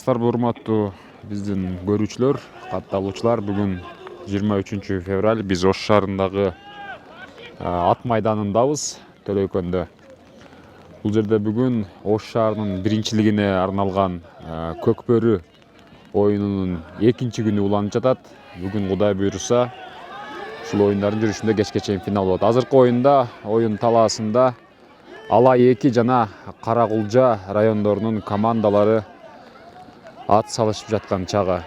Арматасыздар, урматтуу биздин көрүүчүлөр, катталуучулар. Бүгүн 23 февраль биз Ош шаарындагы ат майданындабыз, Төлөйкөндө. Бул жерде бүгүн Ош шаарынын биринчилигине арналган көкбөрү оюнунун экинчи күнү уланып жатат. Бүгүн Кудай буйруса ушул оюндардын жүрүшүндө кечке чейин финал болот. Азыркы оюнда, оюн талаасында Ала-2 жана Каракулжа райондорунун командалары ат салышып жаткан чагы.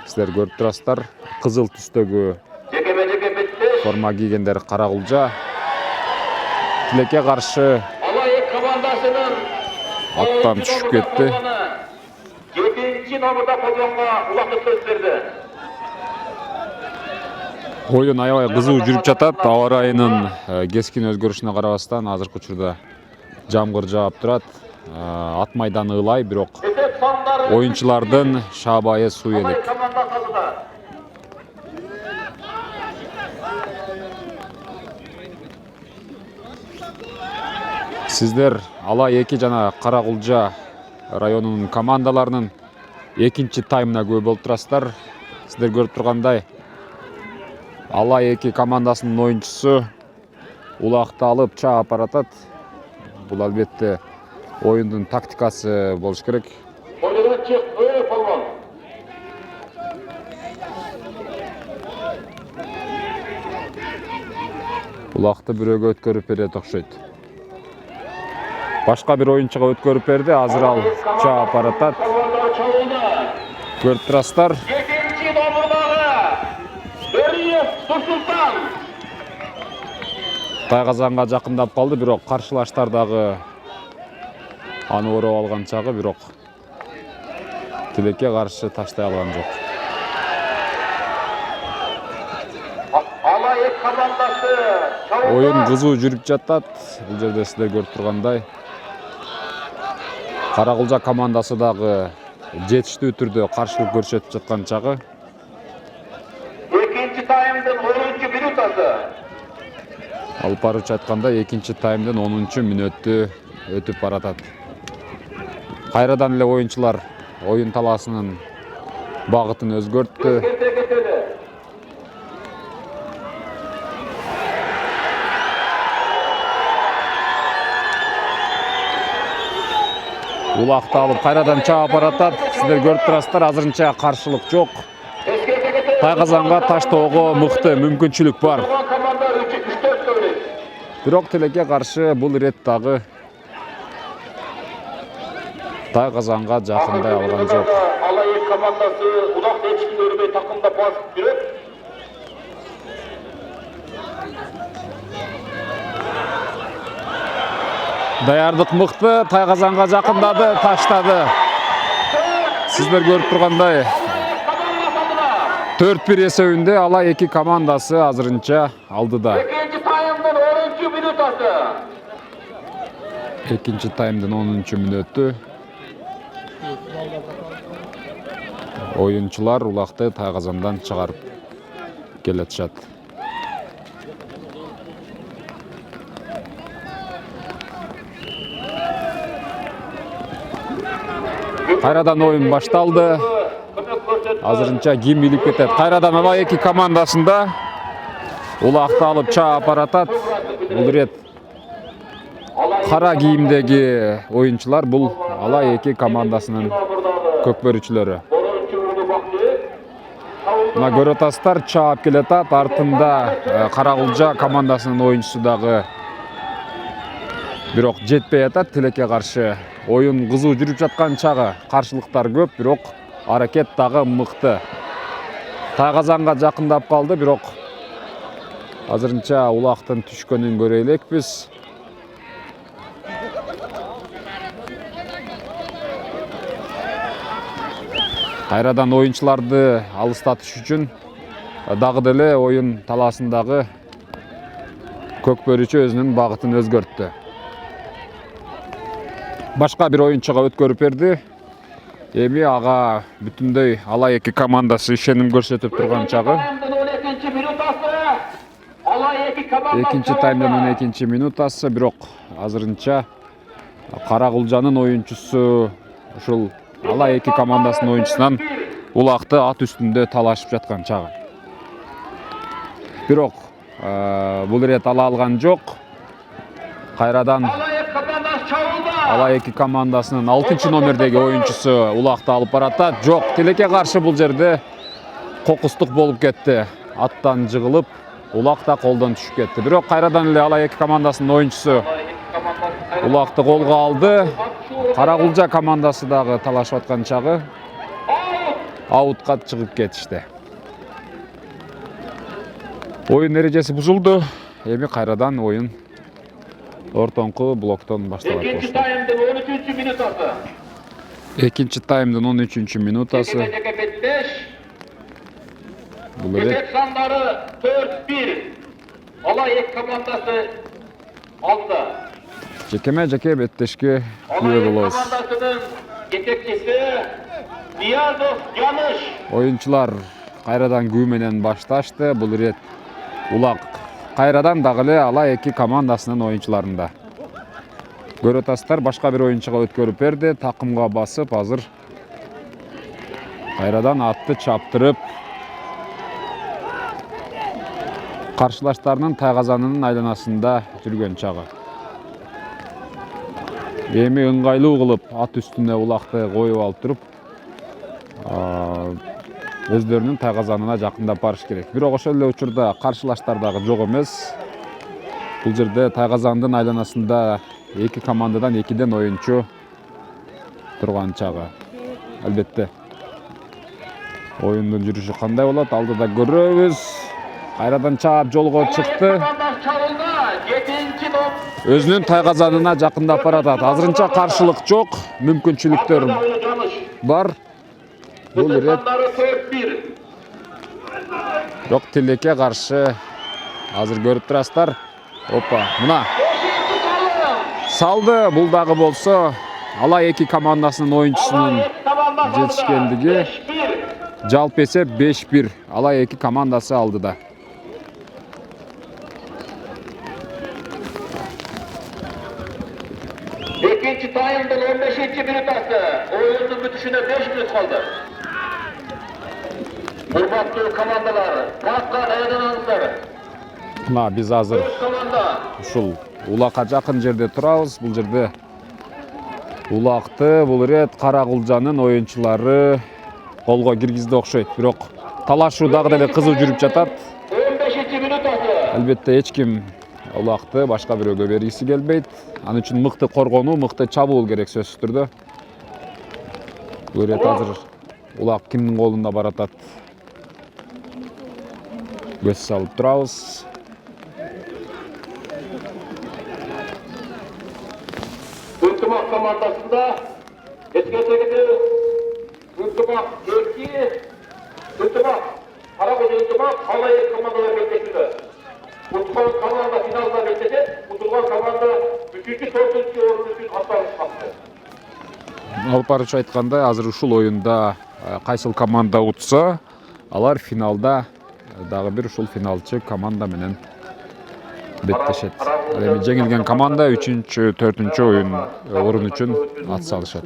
Сиздер көрүп турасыздар, кызыл түстөгү форма кийгендер Каракулжа, тилекке каршы Ала-2 командасынын аттан түшүп кетти. 7-ci номерда подионго улантып сөз берди. Оюн аябай кызуу жүрүп жатат. Аба ырайынын кескин өзгөрүшүнө карабастан азыркы учурда жамгыр жаап турат. Ат майданы ылай, бирок оюнчулардын шаабайы суу элек. Сиздер Ала-2 жана Каракулжа районунун командаларынын экинчи таймына күбө болуп турасыздар. Сиздер көрүп тургандай, Ала-2 командасынын оюнчусу улакты алып чаап баратат. Бул албетте оюндун тактикасы болуш керек. Улакты бирөөгө өткөрүп берет окшойт. Башка бир оюнчуга өткөрүп берди. Азыр ал чаап баратат. Көрүп турасыздар. Тайгазанга жакындап калды, бирок каршылаштардагы аны ороп алган чагы, бирок тилекке каршы таштай алган жок. Оюн кызуу жүрүп жатат. Бул жерде сиздер көрүп тургандай, Каракулжа командасы дагы жетиштүү түрдө каршылык көрсөтүп жаткан чагы. Экинчи таймдын 10-чу минутасы. Алып баруучу айтканда, экинчи таймдын 10-чу мүнөтү өтүп баратат. Кайрадан эле оюнчулар оюн талаасынын багытын өзгөрттү. Улакты алып кайрадан чаап баратат. Сиздер көрүп турасыздар, азырынча каршылык жок. Тайгазанга таштоого мыкты мүмкүнчүлүк бар. Бирок тилекке каршы бул ирет дагы Тайгазанга жакындай алган жок. Ала-2 командасы улак эчкин өрбөй такымда басып жүрөт. Даярдык мыкты, Тайгазанга жакындады, таштады. Сиздер көрүп тургандай, 4-1 эсебинде Ала-2 командасы азырынча алдыда. Экинчи таймдын 10-чу минутасы. Экинчи таймдын 10-чу мүнөтү. Оюнчулар улакты Тайгазандан чыгарып келатышат. Кайрадан оюн башталды. Азырынча ким билип кетет. Кайрадан Ала-2 командасында улакты алып чаап баратат. Бул ирет кара кийимдеги оюнчулар, бул Ала-2 командасынын көкбөрүчүлөрү. Мына көрүп атасыздар, чаап келатат. Артында Каракулжа командасынын оюнчусу дагы, бирок жетпей атат. Тилекке каршы оюн кызуу жүрүп жаткан чагы, каршылыктар көп, бирок аракет дагы мыкты. Тайгазанга жакындап калды, бирок азырынча улактын түшкөнүн көрө элекпиз. Кайрадан оюнчуларды алыстатыш үчүн дагы деле оюн талаасындагы көкбөрүчү өзүнүн багытын өзгөрттү. Башка бир оюнчуга өткөрүп берди. Эми ага бүтүндөй Ала-2 командасы ишеним көрсөтүп турган чагы. Экинчи таймдын 12-чи минутасы, бирок азырынча Каракулжанын оюнчусу ушул Ала эки командасынын оюнчусунан улакты ат үстүндө талашып жаткан чагы. Бирок бул ирет ала алган жок. Кайрадан ала эки командасынын 6-номердеги оюнчусу улакты алып баратат. Жок, тилекке каршы бул жерде кокустук болуп кетти. Аттан жыгылып, улак да колдон түшүп кетти. Бирок кайрадан эле ала эки командасынын оюнчусу улакты колго алды. Каракулжа командасы дагы талашып аткан чагы аутка чыгып кетишти. Oyun эрежеси бузулду. Эми кайрадан oyun ортоңку блоктон башталат. Экинчи таймдын 13-чү минутасы. Экинчи таймдын 13-чү минутасы. Бул Эсеп сандары 4-1. Ала эки командасы алды. Жекеме-жеке беттешке күбө болобуз. Командасынын жетекчиси Ниязов Жаныш. Оюнчулар кайрадан күбө менен башташты. Бул ирет улак кайрадан дагы эле ала эки командасынын оюнчуларында. Көрүп атасыздар, башка бир оюнчуга өткөрүп берди. Такымга басып, азыр кайрадан атты чаптырып каршылаштарынын тайгазанынын айланасында жүргөн чагы. Эми ыңгайлуу кылып ат үстүнө улакты коюп алып туруп, өздөрүнүн тайгазанына жакындап барыш керек. Бирок ошол эле учурда каршылаштар дагы жок эмес. Бул жерде тайгазандын айланасында эки командадан экиден оюнчу турган чагы. Албетте оюндун жүрүшү кандай болот, алдыда көрөбүз. Кайрадан чаап жолго чыкты. Өзүнүн тайгазанына жакындап баратат. Азырынча каршылык жок, мүмкүнчүлүктөр бар. Бул ирет жок, тилекке каршы азыр көрүп турасыздар. Опа, мына салды. Бул дагы болсо ала эки командасынын оюнчусунун жетишкендиги. Жалпы эсеп 5-1. Ала эки командасы алдыда. Экинчи таймдын 15-чи минутасы. Оюндун бүтүшүнө 5 минут калды. Урматтуу командалар, тапка даярданыңыздар. Мына биз азыр ушул улакка жакын жерде турабыз. Бул жерде улакты бул ирет Каракулжанын оюнчулары колго киргизди окшойт. Бирок талашуу дагы деле кызуу жүрүп жатат. 15-чи минутасы. Албетте эч ким улакты башка бирөөгө бергиси келбейт. Аны үчүн мыкты коргонуу, мыкты чабуул керек сөзсүз түрдө. Бул ирет азыр улак кимдин колунда баратат? Көз салып турабыз. Ынтымак командасында эскертегиде Ынтымак 2, Ынтымак, Каракулжа Ынтымак, ала эки командалар беттешүүдө. Утулган команда финалда беттешет, утулган команда 3-4 орун үчүн аттанып калды. Алып баруучу айткандай, азыр ушул оюнда кайсыл команда утса, алар финалда дагы бир ушул финалчы команда менен беттешет. Эми жеңилген команда 3-чү, 4-чү орун үчүн ат салышат.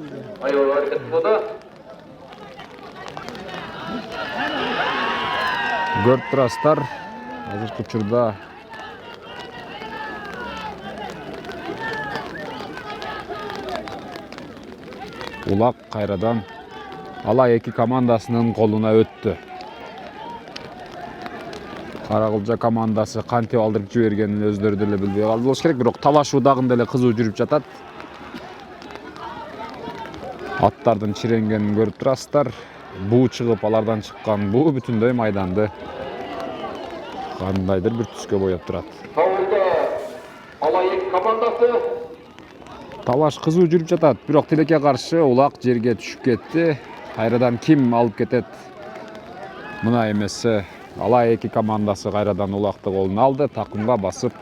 Көрүп турасыздар, азыркы учурда улак кайрадан ала эки командасынын колуна өттү. Каракулжа командасы кантип алдырып жибергенин өздөрү деле билбей калды болуш керек, бирок талашуу дагы деле кызуу жүрүп жатат. Аттардын чиренгенин көрүп турасыздар. Буу чыгып, алардан чыккан буу бүтүндөй майданды кандайдыр бир түскө боеп турат. Ала эки командасы Талаш кызуу жүрүп жатат, бирок тилекке каршы улак жерге түшүп кетти. Кайрадан ким алып кетет? Мына эмесе ала эки командасы кайрадан улакты колуна алды, такымга басып.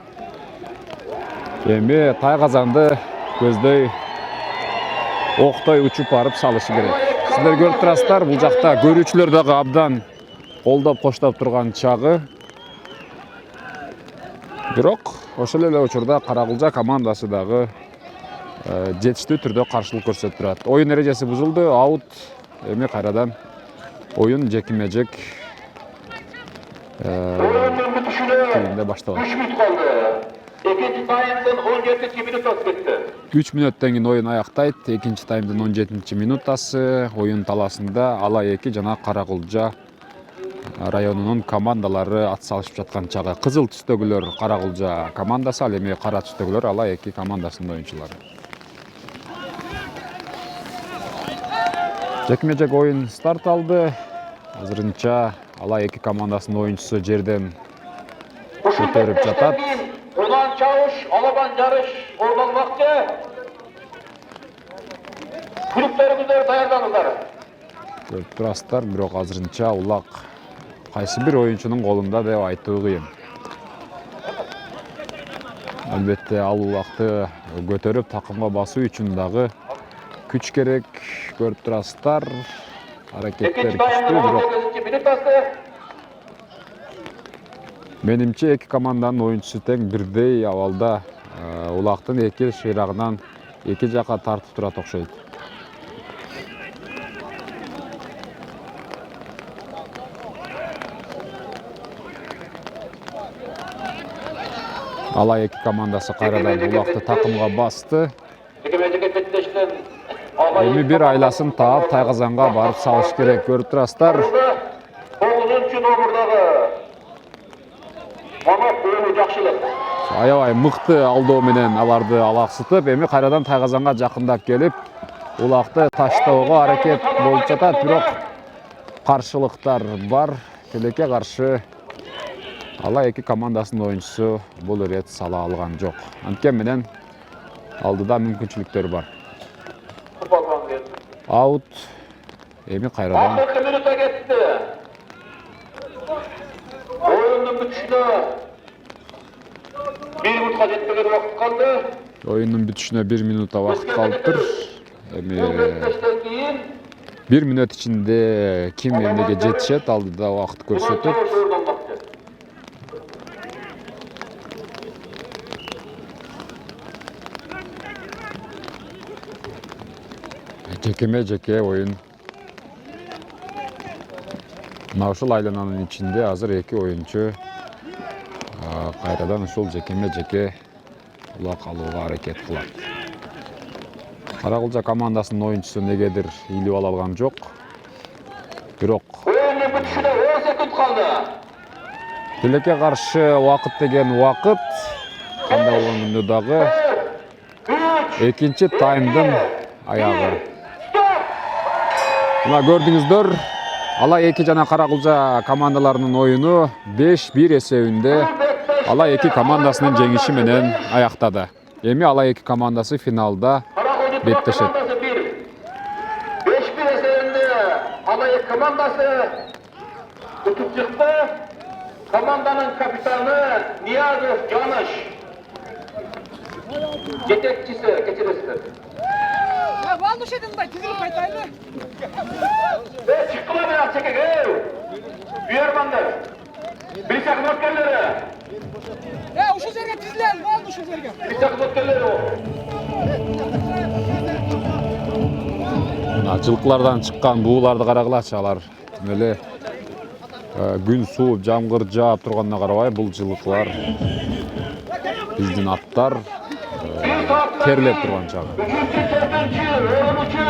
Эми тайгазанды көздөй октой учуп барып салышы керек. Сиздер көрүп турасыздар, бул жакта көрүүчүлөр дагы абдан колдоп коштоп турган чагы. Бирок ошол эле учурда Каракулжа командасы дагы жетиштүү түрдө каршылык көрсөтүп турат. Оюн эрежеси бузулду, аут. Эми кайрадан оюн жекиме-жек күйүндө башталат. 3 minut kaldı. İkinci tayımdan 17. minut az gitti. 3 мүнөттөн кийин оюн аяктайт. Экинчи таймдын 17-минутасы оюн талаасында Ала 2 жана Каракулжа районунун командалары ат салышып жаткан чагы. Кызыл түстөгүлөр Каракулжа командасы, ал эми кара түстөгүлөр Ала 2 командасынын оюнчулары. Жекме-жек оюн старт алды. Азырынча Ала 2 командасынын оюнчусу жерден көтөрүп жатат. Ulan çavuş, alaban yarış ortalmakta. Kulüplerimize dayandanızlar. Көрүп турасыздар, бирок азырынча улак кайсы бир оюнчунун колунда деп айтуу кыйын. Албетте ал улакты көтөрүп такымга басуу үчүн дагы күч керек. Көрүп турасыздар, аракеттер күчтүү, бирок менимче эки команданын оюнчусу тең бирдей абалда улактын эки шыйрагынан эки жака тартып турат окшойт. Ала 2 командасы кайрадан улакты такымга басты. Эми бир айласын таап Тайгазанга барып салыш керек. Көрүп турасыздар. 9-чу номурдагы Мамат Бөлү жакшылык. Аябай мыкты алдоо менен аларды алаксытып, эми кайрадан Тайгазанга жакындап келип, улакты таштоого аракет болуп жатат, бирок каршылыктар бар. Тилекке каршы Ала 2 командасынын оюнчусу бул ирет сала алган жок. Анткени менен алдыда мүмкүнчүлүктөр бар. Аут. Эми кайрадан 6 минутта кетти. Oyunun bitişine 1 minutga жетпеген убакыт kaldı. Oyunun бүтүшүнө 1 минутта убакыт калыптыр. Эми 1 мүнөт ичинде ким эмнеге жетишет, алдыда убакыт көрсөтөт. Жекеме-жеке оюн. Мына ушул айлананын ичинде азыр эки оюнчу кайрадан ушул жекеме-жеке улак алууга аракет кылат. Каракулжа командасынын оюнчусу негедир илип ала алган жок. Бирок Oyunun bitişine 10 sekund kaldı. тилекке каршы убакыт деген убакыт. Кандай болгондо дагы экинчи таймдын аягы. Мына көрдүңүздөр, Ала 2 жана Каракулжа командаларынын оюну 5-1 эсебинде Ала 2 командасынын жеңиши менен аяктады. Эми Ала 2 командасы финалда беттешет. 5-1 eserde Ала 2 komandası tutup çıktı. Komandanın kapitanı Niyazov Canış. Yetekçisi, geçiresidir. Ya varmış edin de kızıl paytaylı. Ve çıktılar biraz çekek. Büyermanlar. Bir sakın ötkerleri. Ya uşu zerge tizler, vardı uşu zerge. Bir sakın ötkerleri o. Жылкылардан чыккан бууларды карагылачы, алар эле күн сууп, жамгыр жаап турганына карабай, бул жылкылар биздин аттар терлеп турган чагы. 3-4-cü,